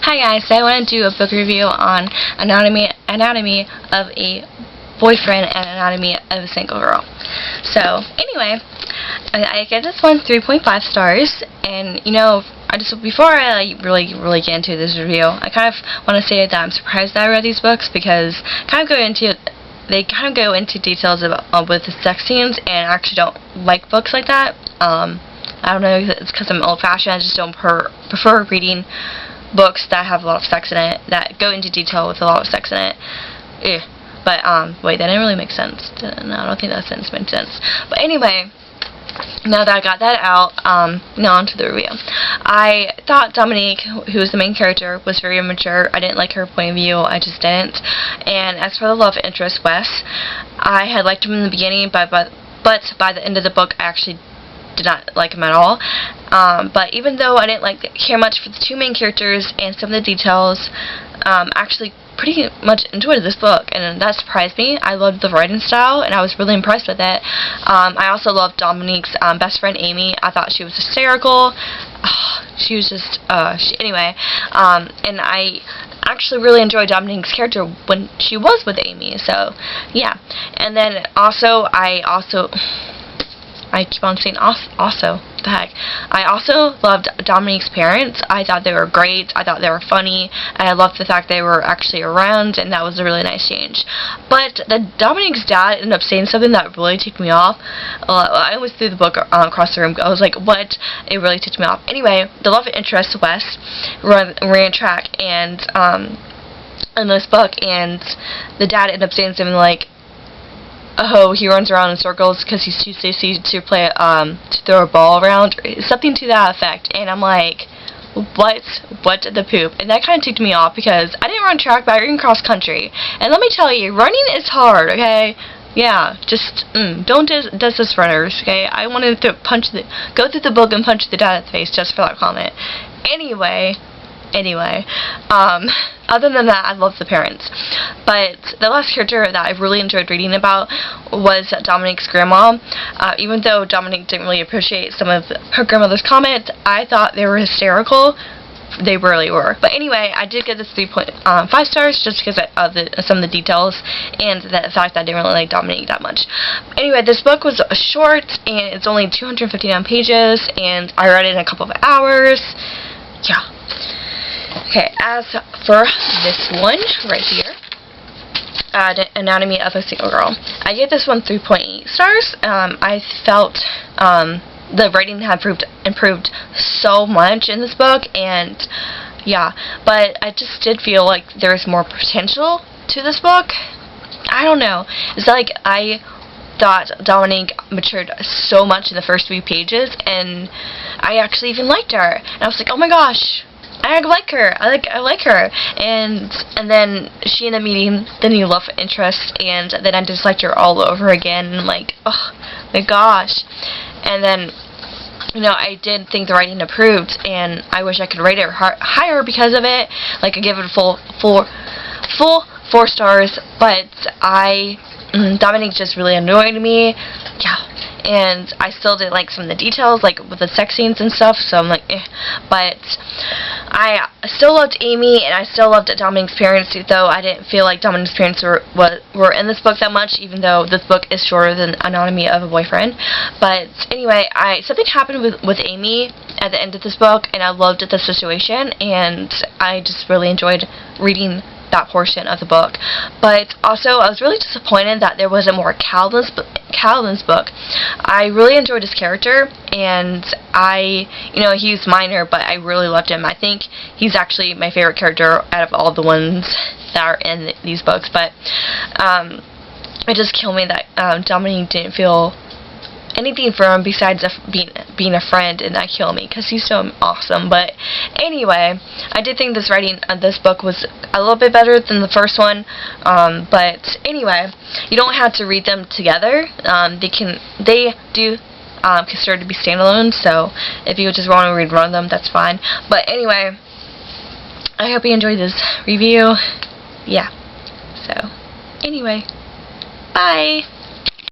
Hi guys, so I want to do a book review on Anatomy of a Boyfriend and Anatomy of a Single Girl. So, anyway, I give this one 3.5 stars, and before I really get into this review, I kind of want to say that I'm surprised that I read these books because they kind of go into details about with the sex scenes, and I actually don't like books like that. I don't know if it's because I'm old-fashioned. I just don't prefer reading books that have a lot of sex in it, that go into detail with a lot of sex in it. Ugh. But, wait, that didn't really make sense. No, I don't think that sentence made sense. But anyway, now that I got that out, now on to the review. I thought Dominique, who was the main character, was very immature. I didn't like her point of view. I just didn't. And as for the love interest, Wes, I had liked him in the beginning, but by the end of the book, I actually did not like him at all. But even though I didn't care much for the two main characters and some of the details, actually pretty much enjoyed this book, and that surprised me. I loved the writing style, and I was really impressed with it. I also loved Dominique's best friend, Amy. I thought she was hysterical. She was just, anyway, and I actually really enjoyed Dominique's character when she was with Amy, so, yeah. And then also, I keep on saying also. What the heck? I also loved Dominique's parents. I thought they were great. I thought they were funny. And I loved the fact they were actually around, and that was a really nice change. But Dominique's dad ended up saying something that really ticked me off. I almost threw the book across the room. I was like, what? It really ticked me off. Anyway, the love interest, Wes, ran track and in this book, and the dad ended up saying something like, oh, he runs around in circles because he's too sissy to play, to throw a ball around, something to that effect. And I'm like, what the poop? And that kind of ticked me off because I didn't run track, but I ran cross country. And let me tell you, running is hard, okay? Yeah, just, don't this runners, okay? I wanted to go through the book and punch the dad in the face just for that comment. Anyway, other than that, I love the parents. But the last character that I really enjoyed reading about was Dominique's grandma. Even though Dominique didn't really appreciate some of her grandmother's comments, I thought they were hysterical. They really were. But anyway, I did give this 3.5 stars just because of some of the details and the fact that I didn't really like Dominique that much. Anyway, this book was short, and it's only 259 pages, and I read it in a couple of hours. Yeah. Okay, as for this one right here, Anatomy of a Single Girl, I gave this one 3.8 stars. I felt the writing had improved so much in this book, and yeah, but I just did feel like there was more potential to this book. I don't know. It's like I thought Dominique matured so much in the first 3 pages, and I actually even liked her. And I was like, oh my gosh, I like her. I like her. And then she ended up meeting the new love interest, and then I disliked her all over again. And I'm like, oh my gosh. And then, I did think the writing improved, and I wish I could rate it higher because of it. Like, I give it a full 4 stars, but Dominique just really annoyed me. Yeah. And I still didn't like some of the details, like with the sex scenes and stuff, so I'm like, eh. But I still loved Amy, and I still loved Dominique's parents, though I didn't feel like Dominique's parents were in this book that much, even though this book is shorter than Anatomy of a Boyfriend. But anyway, something happened with Amy at the end of this book, and I loved the situation, and I just really enjoyed reading that portion of the book. But also, I was really disappointed that there wasn't more Calvin's book. I really enjoyed his character, and he's minor, but I really loved him. I think he's actually my favorite character out of all the ones that are in these books. But it just killed me that Dominique didn't feel anything for him besides being a friend, and that killed me because he's so awesome. But anyway, I did think this writing of this book was a little bit better than the first one. But anyway, you don't have to read them together. They do consider to be standalone. So if you just want to read one of them, that's fine. But anyway, I hope you enjoyed this review. Yeah. So anyway, bye.